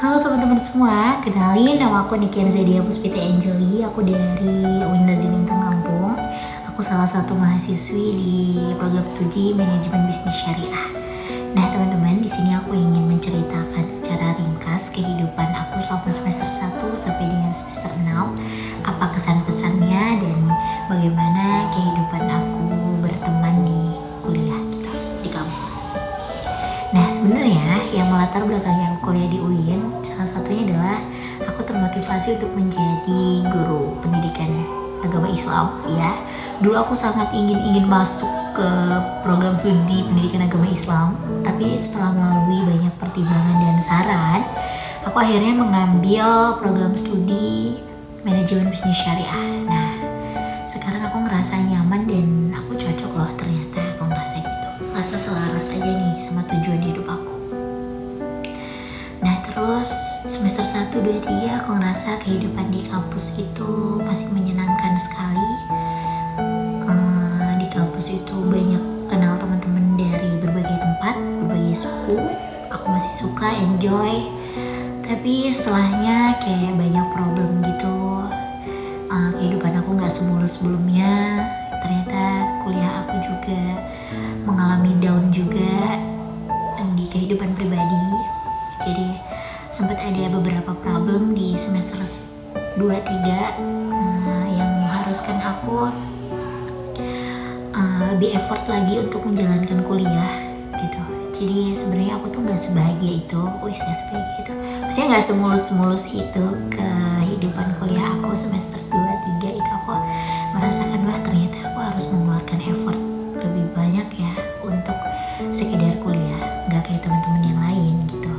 Halo teman-teman semua, kenalin nama aku Niki Arzadia Puspita Angeli. Aku dari UIN Intan Lampung. Aku salah satu mahasiswi di program studi manajemen bisnis syariah. Nah teman-teman, di sini aku ingin menceritakan secara ringkas kehidupan aku selama semester 1 sampai dengan semester 6. Apa kesan-pesannya dan bagaimana kehidupan aku berteman di kuliah gitu, di kampus. Nah sebenarnya yang melatar belakangnya aku kuliah di UIN salah satunya adalah aku termotivasi untuk menjadi guru pendidikan agama Islam ya. Dulu aku sangat ingin masuk ke program studi pendidikan agama Islam, tapi setelah melalui banyak pertimbangan dan saran, aku akhirnya mengambil program studi manajemen bisnis syariah. Nah sekarang aku ngerasa nyaman dan aku cocok loh, ternyata aku ngerasa gitu, rasa selaras aja nih sama tujuan hidup aku. Nah terus semester 1, 2, 3 aku ngerasa kehidupan di kampus itu masih menyenangkan sekali. Di kampus itu banyak kenal teman-teman dari berbagai tempat, berbagai suku. Aku masih suka, enjoy. Tapi setelahnya kayak banyak problem gitu. Kehidupan aku gak semulus sebelumnya. Ternyata kuliah aku juga mengalami down juga di kehidupan pribadi. Jadi sempat ada beberapa problem di semester 2, 3 yang mengharuskan aku lebih effort lagi untuk menjalankan kuliah gitu. Jadi sebenarnya aku tuh nggak sebahagia itu, maksudnya nggak semulus itu kehidupan kuliah aku semester 2, 3 itu. Aku merasakan wah ternyata aku harus mengeluarkan effort lebih banyak ya untuk sekedar kuliah, nggak kayak teman-teman yang lain gitu.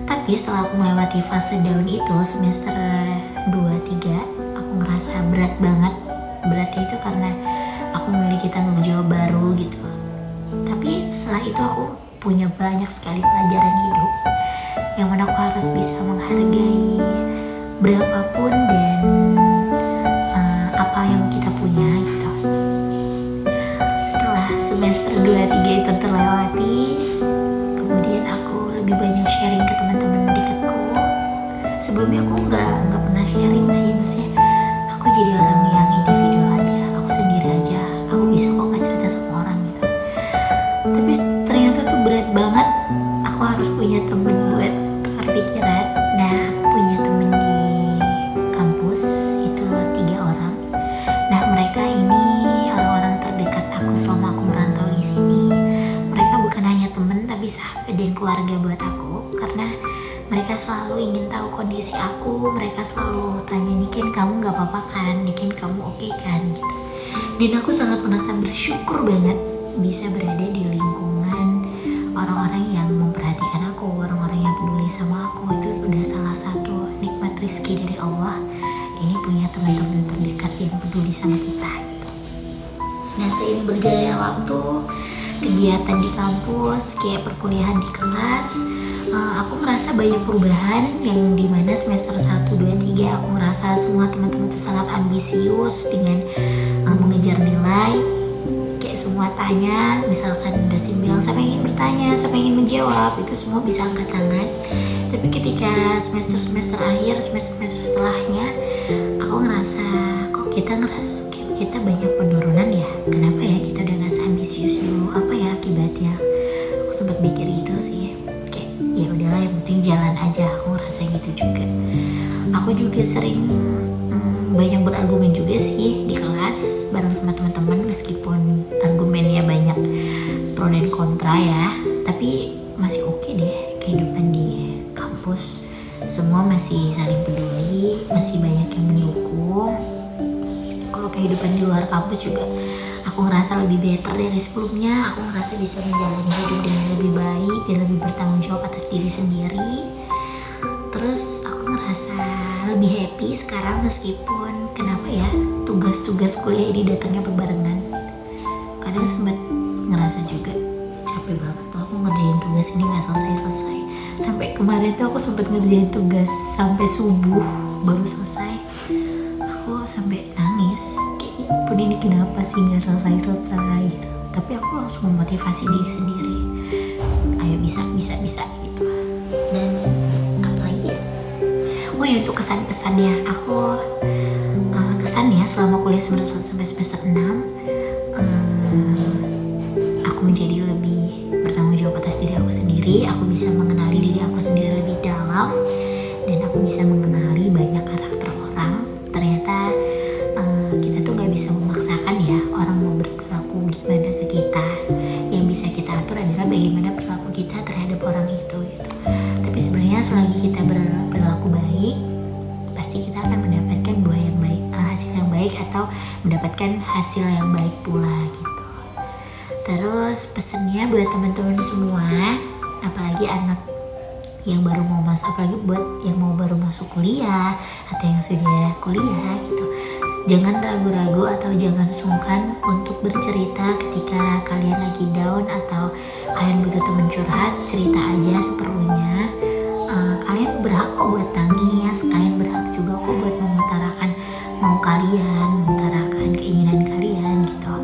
Tapi setelah aku melewati fase down itu semester 2, 3 aku ngerasa berat banget. Beratnya itu karena aku memiliki tanggung jawab baru gitu. Tapi setelah itu aku punya banyak sekali pelajaran hidup yang mana aku harus bisa menghargai berapapun dan apa yang kita punya gitu. Setelah semester 2, 3 itu terlewati, kemudian aku lebih banyak sharing ke teman-teman dekatku. Sebelumnya aku nggak pernah sharing sih, maksudnya aku jadi orang yang individual aja, aku sendiri aja, aku bisa kok nggak cerita sama orang gitu. Tapi ternyata tuh berat banget, aku harus punya temen buat tukar pikiran. Nah aku punya temen di kampus itu 3 orang. Nah mereka ini orang-orang terdekat aku selama aku merantau di sini. Mereka bukan hanya temen tapi sahabat dan keluarga buat aku, karena mereka selalu ingin tahu kondisi aku. Mereka selalu tanya, Niken kamu gak apa-apa kan? Niken kamu oke kan? Gitu. Dan aku sangat merasa bersyukur banget bisa berada di lingkungan orang-orang yang memperhatikan aku, orang-orang yang peduli sama aku. Itu udah salah satu nikmat rizki dari Allah. Ini punya teman-teman terdekat yang peduli sama kita gitu. Nah seiring berjalannya waktu, kegiatan di kampus, kayak perkuliahan di kelas, aku merasa banyak perubahan yang dimana semester 1, 2, 3 aku ngerasa semua teman-teman tuh sangat ambisius dengan mengejar nilai. Kayak semua tanya, misalkan dosen bilang siapa yang ingin bertanya, siapa yang ingin menjawab, itu semua bisa angkat tangan. Tapi ketika semester akhir, semester setelahnya, aku ngerasa kok kita banyak penurunan ya. Kenapa ya kita udah gak seambisius dulu? Apa ya akibatnya? Aku sempat mikir gitu sih. Ya udahlah, yang penting jalan aja. Aku ngerasa gitu juga. Aku juga sering banyak berargumen juga sih di kelas bareng sama teman-teman, meskipun argumennya banyak pro dan kontra ya, tapi masih oke deh kehidupan di kampus. Semua masih saling peduli, masih banyak yang mendukung. Kalau kehidupan di luar kampus juga aku ngerasa lebih better dari sebelumnya. Aku ngerasa bisa menjalani hidup dengan lebih baik dan lebih bertanggung jawab atas diri sendiri. Terus aku ngerasa lebih happy sekarang, meskipun kenapa ya tugas-tugas kuliah ini datangnya berbarengan. Kadang sempat ngerasa juga capek banget tuh aku ngerjain tugas ini gak selesai. Sampai kemarin tuh aku sempat ngerjain tugas sampai subuh baru selesai. Aku sampai nangis, kayak pun ini kenapa sih gak selesai gitu. Tapi aku langsung memotivasi diri sendiri, ayo bisa gitu. Dan apalagi nih untuk kesan pesannya. Aku kesannya selama kuliah semester 1 sampai semester 6, aku menjadi lebih bertanggung jawab atas diri aku sendiri. Aku bisa mengenali diri aku sendiri lebih dalam, dan aku bisa mengenali banyak karakter orang. Ternyata kita tuh gak bisa memaksakan ya orang mau berperilaku gimana ke kita. Yang bisa kita atur adalah bagaimana perilaku kita terhadap orang itu gitu. Tapi sebenarnya selagi kita berperilaku baik, pasti kita akan mendapatkan buah yang baik, hasil yang baik, atau mendapatkan hasil yang baik pula gitu. Terus pesennya buat teman-teman semua, apalagi anak yang baru mau masuk, apalagi buat yang mau baru masuk kuliah atau yang sudah kuliah gitu, jangan ragu-ragu atau jangan sungkan untuk bercerita ketika kalian lagi down atau kalian butuh teman curhat. Cerita aja seperlunya. Kalian berhak kok buat nangis, kalian berhak juga kok buat mengutarakan mau kalian, mengutarakan keinginan kalian gitu.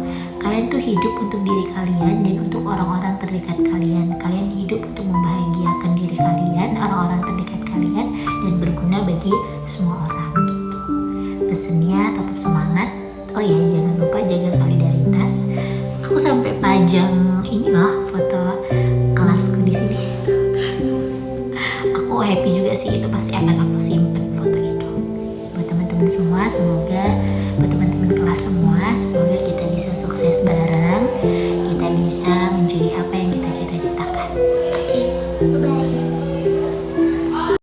Kalian tuh hidup untuk diri kalian dan untuk orang-orang terdekat kalian. Kalian hidup untuk membahagiakan diri kalian, orang-orang terdekat kalian, dan berguna bagi semua orang gitu. Pesennya tetap semangat. Oh ya, jangan lupa jaga solidaritas. Aku sampai pajang ini loh foto kelasku di sini. Aku happy juga sih, itu pasti akan aku simpen foto itu. Buat teman-teman semua, semoga buat teman-teman kelas semua, semoga kita bisa sukses bareng, kita bisa menjadi apa yang kita cita-citakan